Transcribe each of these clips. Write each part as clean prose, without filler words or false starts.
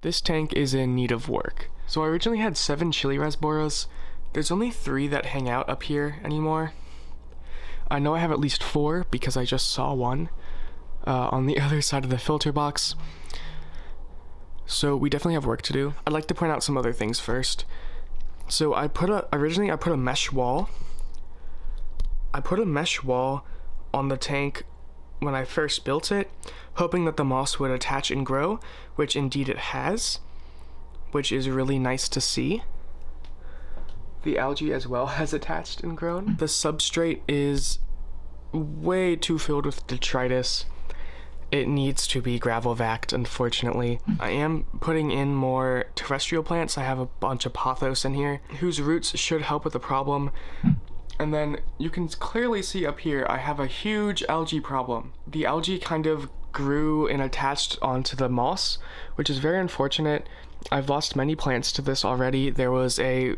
This tank is in need of work. So I originally had 7 chili rasboras. There's only 3 that hang out up here anymore. I know I have at least 4 because I just saw one on the other side of the filter box. So we definitely have work to do. I'd like to point out some other things first. So originally I put a mesh wall. I put a mesh wall on the tank when I first built it, hoping that the moss would attach and grow, which indeed it has, which is really nice to see. The algae as well has attached and grown. The substrate is way too filled with detritus. It needs to be gravel vacked, unfortunately. I am putting in more terrestrial plants. I have a bunch of pothos in here, whose roots should help with the problem. And then you can clearly see up here, I have a huge algae problem. The algae kind of grew and attached onto the moss, which is very unfortunate. I've lost many plants to this already. There was a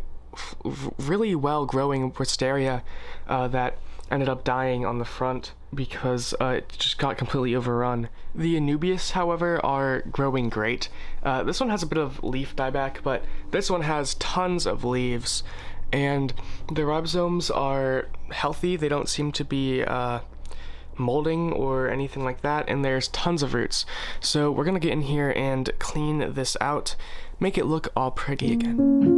really well growing wisteria that ended up dying on the front because it just got completely overrun. The Anubias, however, are growing great. This one has a bit of leaf dieback, but this one has tons of leaves. And the rhizomes are healthy. They don't seem to be molding or anything like that, and there's tons of roots. So we're gonna get in here and clean this out, make it look all pretty again.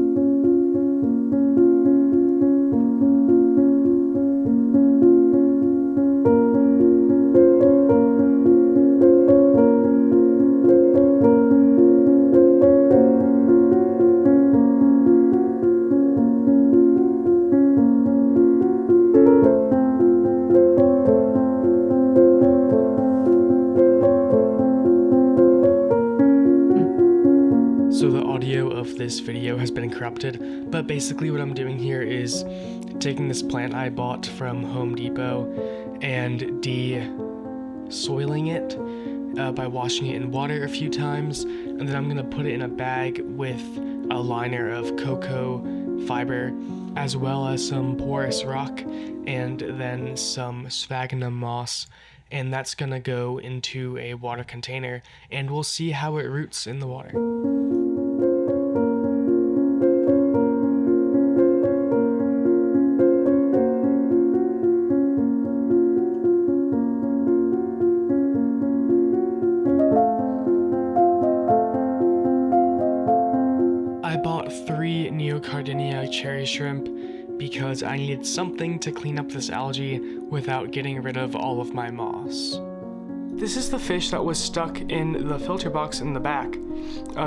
So the audio of this video has been corrupted, but basically what I'm doing here is taking this plant I bought from Home Depot and de-soiling it by washing it in water a few times, and then I'm gonna put it in a bag with a liner of cocoa fiber as well as some porous rock and then some sphagnum moss, and that's gonna go into a water container and we'll see how it roots in the water. I bought 3 neocaridina cherry shrimp because I needed something to clean up this algae without getting rid of all of my moss. This is the fish that was stuck in the filter box in the back.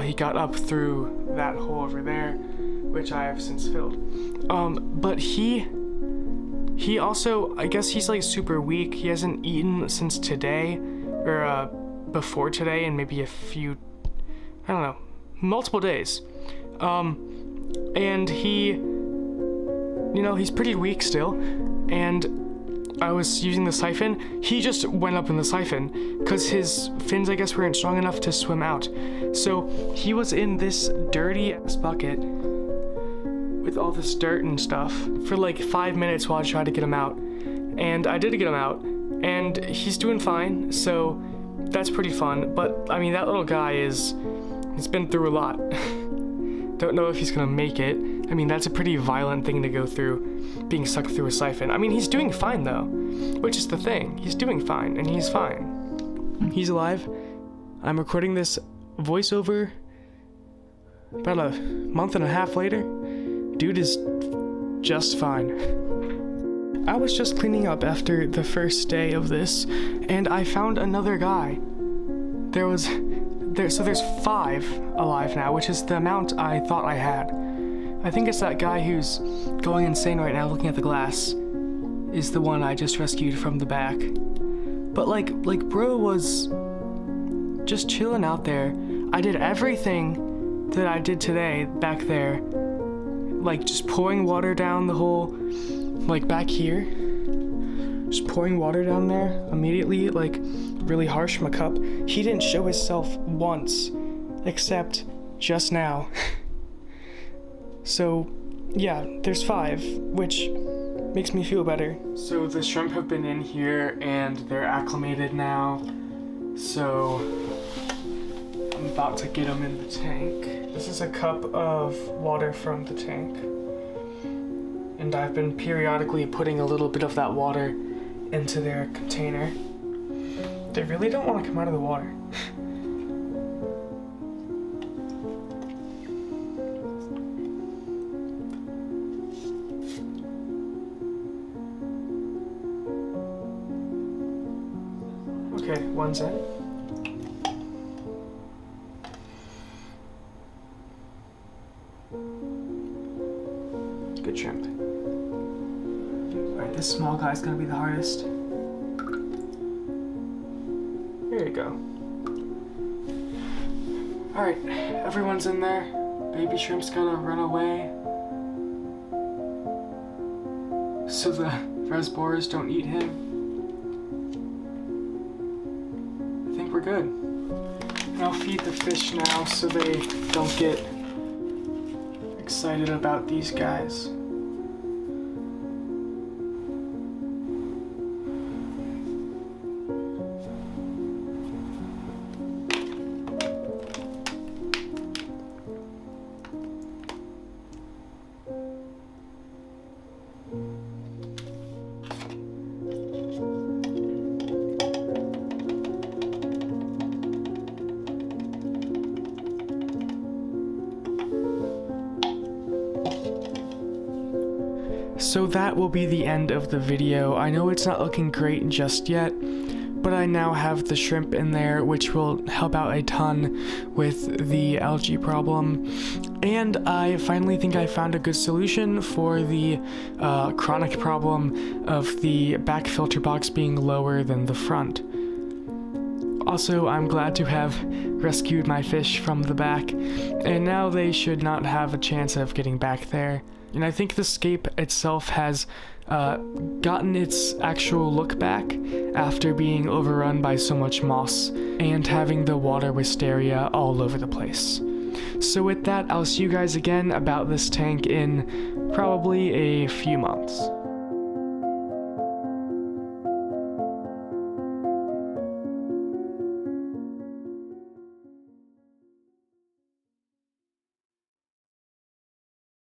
He got up through that hole over there, which I have since filled. But he also, I guess he's like super weak. He hasn't eaten since today, or before today, and maybe a few, I don't know, multiple days. And he, you know, he's pretty weak still, and I was using the siphon. He just went up in the siphon because his fins, I guess, weren't strong enough to swim out. So he was in this dirty ass bucket with all this dirt and stuff for like 5 minutes while I tried to get him out. And I did get him out, and he's doing fine, so that's pretty fun. But I mean, that little guy he's been through a lot. Don't know if he's gonna make it. I mean, that's a pretty violent thing to go through, being sucked through a siphon. I mean, he's doing fine though, which is the thing. He's doing fine, and he's fine. He's alive. I'm recording this voiceover about a month and a half later. Dude is just fine. I was just cleaning up after the first day of this, and I found another guy. So there's 5 alive now, which is the amount I thought I had. I think it's that guy who's going insane right now looking at the glass is the one I just rescued from the back. But like bro was just chilling out there. I did everything that I did today back there. Like just pouring water down the hole, like back here. Just pouring water down there immediately, like really harsh from a cup. He didn't show himself once, except just now. So, yeah, there's 5, which makes me feel better. So the shrimp have been in here and they're acclimated now. So I'm I'm about to get them in the tank. This is a cup of water from the tank. And I've been periodically putting a little bit of that water into their container. They really don't want to come out of the water. Okay, one's in. Good shrimp. Alright, this small guy's gonna be the hardest. There you go. Alright, everyone's in there. Baby shrimp's gonna run away, so the rasboras don't eat him. I think we're good. And I'll feed the fish now so they don't get excited about these guys. So that will be the end of the video. I know it's not looking great just yet, but I now have the shrimp in there, which will help out a ton with the algae problem. And I finally think I found a good solution for the chronic problem of the back filter box being lower than the front. Also, I'm glad to have rescued my fish from the back, and now they should not have a chance of getting back there. And I think the scape itself has gotten its actual look back after being overrun by so much moss and having the water wisteria all over the place. So with that, I'll see you guys again about this tank in probably a few months.